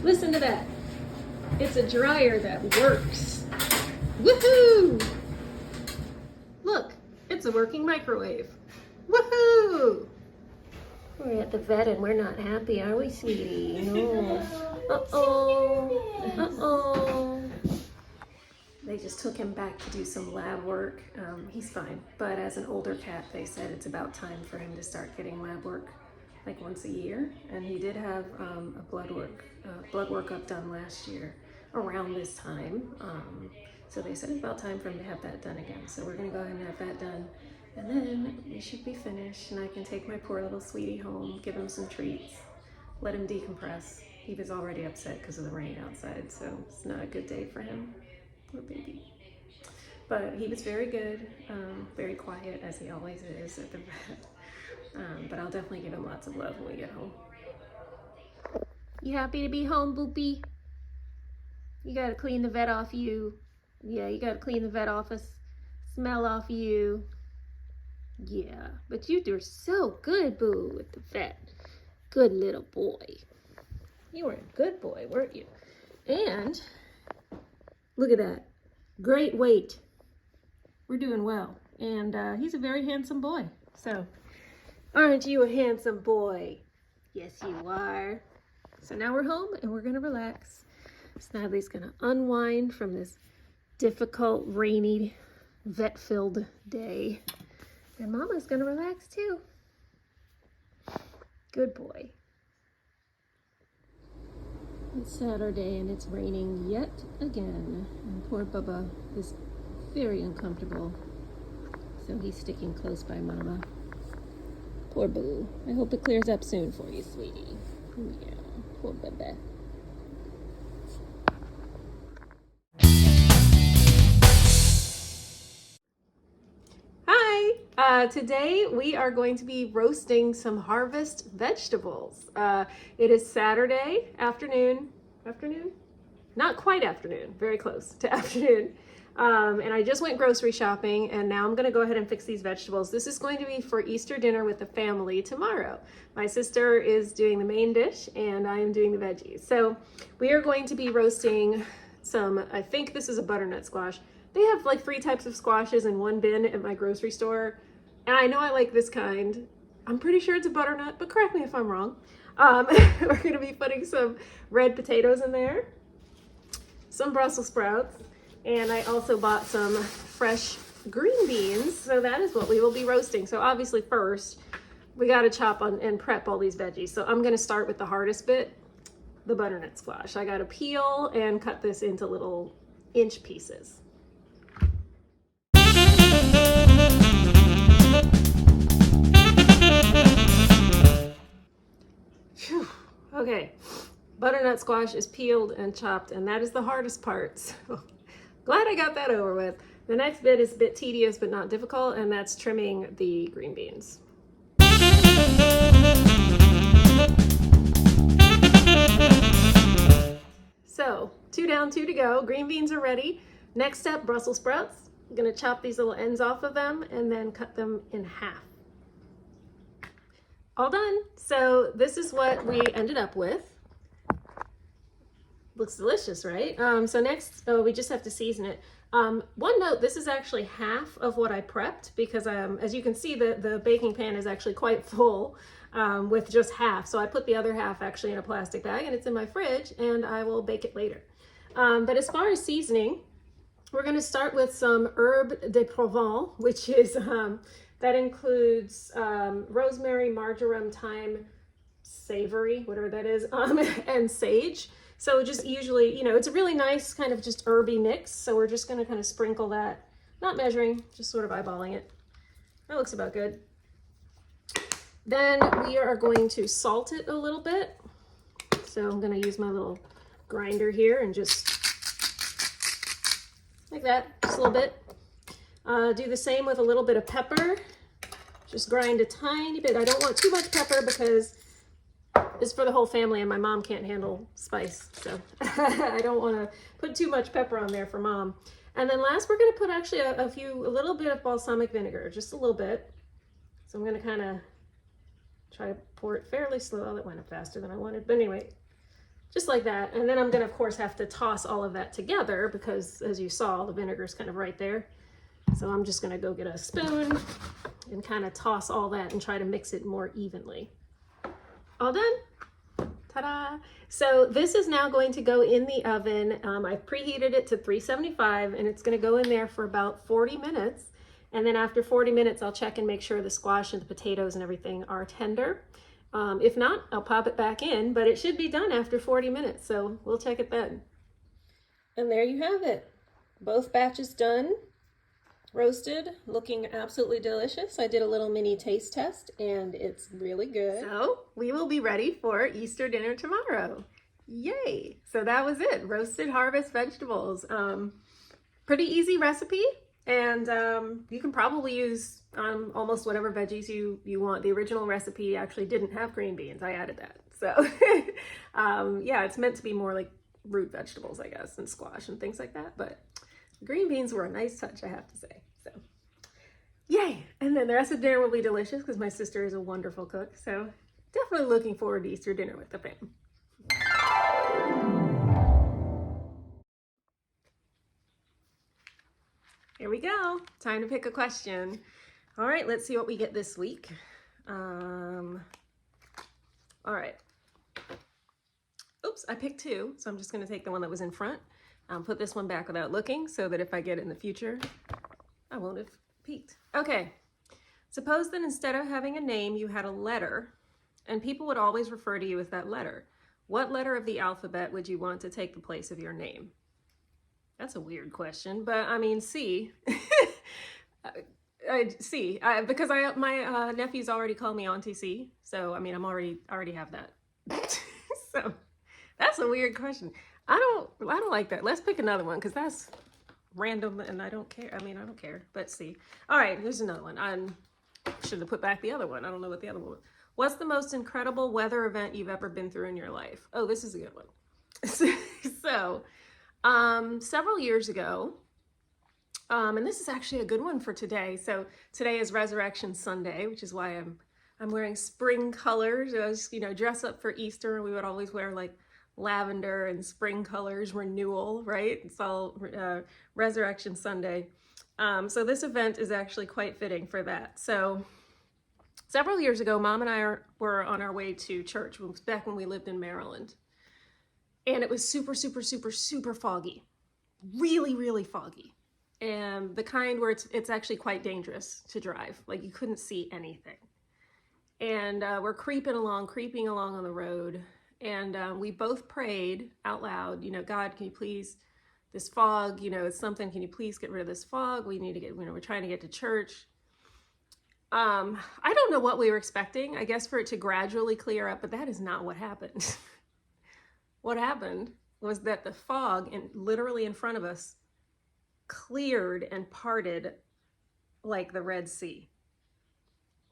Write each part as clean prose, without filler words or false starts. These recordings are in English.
Listen to that. It's a dryer that works. Woohoo! Look, it's a working microwave. Woohoo! We're at the vet and we're not happy, are we, sweetie? No. Uh-oh. Uh-oh. They just took him back to do some lab work. He's fine, but as an older cat, they said it's about time for him to start getting lab work like once a year. And he did have a blood workup done last year around this time. So they said it's about time for him to have that done again. So we're gonna go ahead and have that done. And then we should be finished and I can take my poor little sweetie home, give him some treats, let him decompress. He was already upset because of the rain outside, so it's not a good day for him. Poor baby. But he was very good, very quiet as he always is at the vet. But I'll definitely give him lots of love when we get home. You happy to be home, Boopy? You gotta clean the vet off you. Yeah, you gotta clean the vet office, smell off you. Yeah, but you do so good, Boo, with the vet. Good little boy. You were a good boy, weren't you? And look at that. Great weight. We're doing well. And he's a very handsome boy. So, aren't you a handsome boy? Yes, you are. So now we're home and we're gonna relax. Snidely's gonna unwind from this difficult, rainy, vet-filled day. And Mama's gonna relax too. Good boy. It's Saturday and it's raining yet again. And poor Bubba is very uncomfortable. So he's sticking close by Mama. Poor Boo. I hope it clears up soon for you, sweetie. Yeah, poor Bubba. Today we are going to be roasting some harvest vegetables. It is Saturday afternoon, not quite afternoon, very close to afternoon. And I just went grocery shopping and now I'm gonna go ahead and fix these vegetables. This is going to be for Easter dinner with the family tomorrow. My sister is doing the main dish and I am doing the veggies. So we are going to be roasting some, I think this is a butternut squash. They have like 3 types of squashes in one bin at my grocery store. And I know I like this kind. I'm pretty sure it's a butternut, but correct me if I'm wrong. We're gonna be putting some red potatoes in there, some Brussels sprouts, and I also bought some fresh green beans. So that is what we will be roasting. So obviously first, we gotta chop on and prep all these veggies. So I'm gonna start with the hardest bit, the butternut squash. I gotta peel and cut this into little inch pieces. Whew. Okay, butternut squash is peeled and chopped, and that is the hardest part. So glad I got that over with. The next bit is a bit tedious but not difficult, and that's trimming the green beans. So 2 down, 2 to go. Green beans are ready. Next step, Brussels sprouts. I'm gonna chop these little ends off of them and then cut them in half. All done. So this is what we ended up with. Looks delicious, right? So next, we just have to season it. One note, this is actually half of what I prepped because as you can see, the baking pan is actually quite full with just half. So I put the other half actually in a plastic bag and it's in my fridge and I will bake it later. But as far as seasoning, we're gonna start with some herbe de Provence, which is, that includes rosemary, marjoram, thyme, savory, whatever that is, and sage. So just usually, you know, it's a really nice kind of just herby mix. So we're just gonna kind of sprinkle that, not measuring, just sort of eyeballing it. That looks about good. Then we are going to salt it a little bit. So I'm gonna use my little grinder here and just like that, just a little bit. Do the same with a little bit of pepper. Just grind a tiny bit. I don't want too much pepper because it's for the whole family and my mom can't handle spice. So I don't want to put too much pepper on there for Mom. And then last, we're going to put actually a little bit of balsamic vinegar, just a little bit. So I'm going to kind of try to pour it fairly slow. Oh, that went up faster than I wanted. But anyway, just like that. And then I'm gonna, of course, have to toss all of that together because, as you saw, the vinegar's kind of right there. So I'm just gonna go get a spoon and kind of toss all that and try to mix it more evenly. All done? Ta-da! So this is now going to go in the oven. I've preheated it to 375 and it's gonna go in there for about 40 minutes. And then after 40 minutes, I'll check and make sure the squash and the potatoes and everything are tender. If not, I'll pop it back in, but it should be done after 40 minutes. So we'll check it then. And there you have it. Both batches done. Roasted, looking absolutely delicious. I did a little mini taste test and it's really good. So we will be ready for Easter dinner tomorrow. Yay! So that was it, roasted harvest vegetables. Pretty easy recipe, and you can probably use almost whatever veggies you want. The original recipe actually didn't have green beans. I added that. So yeah, it's meant to be more like root vegetables, I guess, and squash and things like that, but green beans were a nice touch, I have to say. So, yay! And then the rest of dinner will be delicious because my sister is a wonderful cook. So, definitely looking forward to Easter dinner with the fam. Here we go. Time to pick a question. All right, let's see what we get this week. All right. Oops, I picked two, so I'm just going to take the one that was in front. Put this one back without looking so that if I get it in the future, I won't have peeked. Okay, suppose that instead of having a name, you had a letter, and people would always refer to you as that letter. What letter of the alphabet would you want to take the place of your name? That's a weird question, but I mean, C. C, because my nephews already call me Auntie C, so I mean, already have that. So that's a weird question. I don't like that. Let's pick another one because that's random and I don't care. I mean, I don't care, but see. All right, here's another one. I should have put back the other one. I don't know what the other one was. What's the most incredible weather event you've ever been through in your life? Oh, this is a good one. So, several years ago, and this is actually a good one for today. So today is Resurrection Sunday, which is why I'm wearing spring colors. I was, dress up for Easter. We would always wear like lavender and spring colors, renewal, right? It's all Resurrection Sunday. So this event is actually quite fitting for that. So several years ago, Mom and I were on our way to church. It was back when we lived in Maryland. And it was super, super, super, super foggy. Really, really foggy. And the kind where it's actually quite dangerous to drive. Like you couldn't see anything. And we're creeping along on the road. And we both prayed out loud, God, can you please, this fog, it's something, can you please get rid of this fog? We need to get, we're trying to get to church. I don't know what we were expecting, I guess for it to gradually clear up, but that is not what happened. What happened was that the fog literally in front of us cleared and parted like the Red Sea.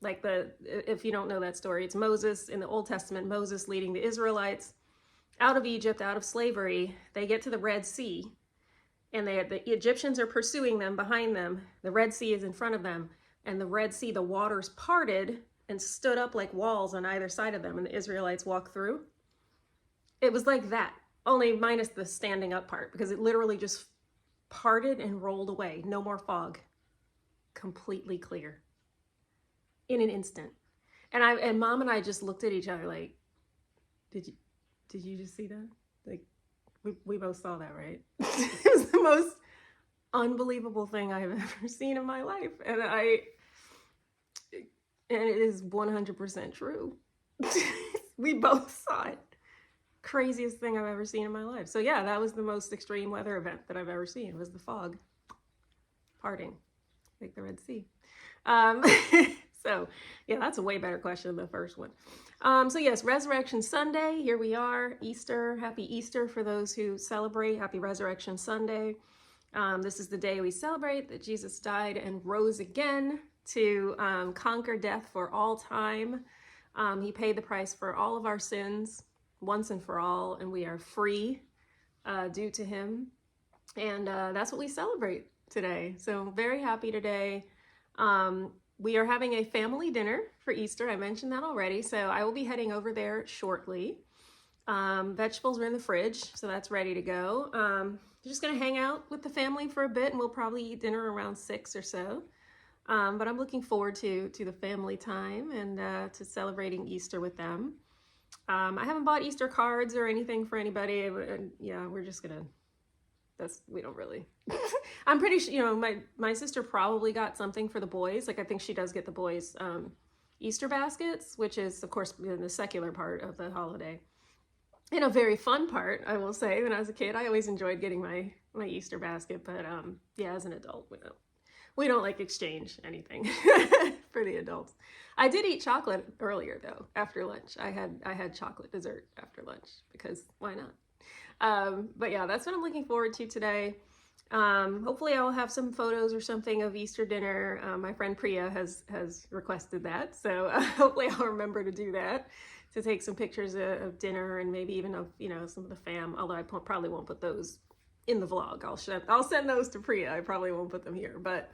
Like if you don't know that story, it's Moses in the Old Testament, Moses leading the Israelites out of Egypt, out of slavery. They get to the Red Sea and the Egyptians are pursuing them behind them. The Red Sea is in front of them, and the Red Sea, the waters parted and stood up like walls on either side of them, and the Israelites walked through. It was like that, only minus the standing up part, because it literally just parted and rolled away. No more fog. Completely clear. In an instant. And Mom and I just looked at each other like, did you just see that? Like we both saw that, right? It was the most unbelievable thing I've ever seen in my life. And it is 100% true. We both saw it. Craziest thing I've ever seen in my life. So yeah, that was the most extreme weather event that I've ever seen, was the fog parting like the Red Sea. So yeah, that's a way better question than the first one. So yes, Resurrection Sunday, here we are, Easter, happy Easter for those who celebrate, happy Resurrection Sunday. This is the day we celebrate that Jesus died and rose again to conquer death for all time. He paid the price for all of our sins once and for all, and we are free due to him. And that's what we celebrate today. So very happy today. We are having a family dinner for Easter. I mentioned that already. So I will be heading over there shortly. Vegetables are in the fridge, so that's ready to go. Just gonna hang out with the family for a bit, and we'll probably eat dinner around 6 or so. But I'm looking forward to the family time and to celebrating Easter with them. I haven't bought Easter cards or anything for anybody. And yeah, we're just gonna. We don't really. I'm pretty sure, you know, my sister probably got something for the boys. Like I think she does get the boys Easter baskets, which is of course the secular part of the holiday. And a very fun part, I will say. When I was a kid, I always enjoyed getting my Easter basket, but yeah, as an adult, we don't like exchange anything for the adults. I did eat chocolate earlier though, after lunch. I had chocolate dessert after lunch because why not? But yeah, that's what I'm looking forward to today. Hopefully I will have some photos or something of Easter dinner. My friend Priya has requested that, so hopefully I'll remember to do that, to take some pictures of dinner and maybe even of, you know, some of the fam, although I probably won't put those in the vlog. I'll send those to Priya. I probably won't put them here, but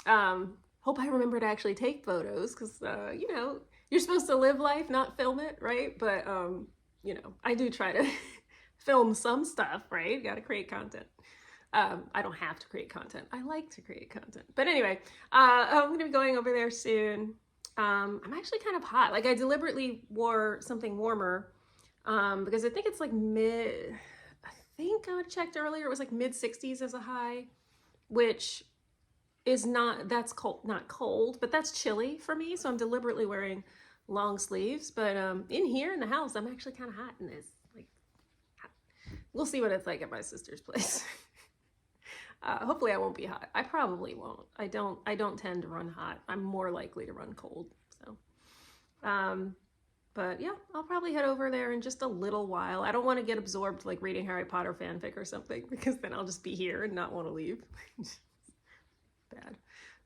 hope I remember to actually take photos because, you know, you're supposed to live life, not film it, right? But, you know, I do try to film some stuff, right? Got to create content. I don't have to create content. I like to create content. But anyway, I'm going to be going over there soon. I'm actually kind of hot. Like I deliberately wore something warmer because I think it's like I think I checked earlier, it was like mid 60s as a high, which is that's cold, not cold, but that's chilly for me. So I'm deliberately wearing long sleeves. But in here in the house, I'm actually kind of hot in this. Like, we'll see what it's like at my sister's place. Hopefully I won't be hot. I probably won't. I don't tend to run hot. I'm more likely to run cold. So, but yeah, I'll probably head over there in just a little while. I don't want to get absorbed like reading Harry Potter fanfic or something because then I'll just be here and not want to leave. Bad.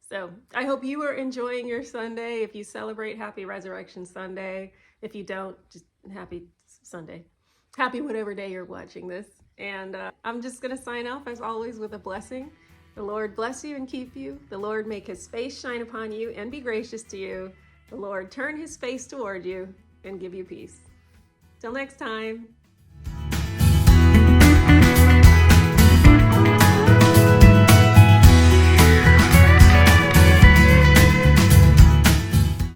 So I hope you are enjoying your Sunday. If you celebrate, happy Resurrection Sunday. If you don't, just happy Sunday. Happy whatever day you're watching this. And I'm just going to sign off as always with a blessing. The Lord bless you and keep you. The Lord make his face shine upon you and be gracious to you. The Lord turn his face toward you and give you peace. Till next time.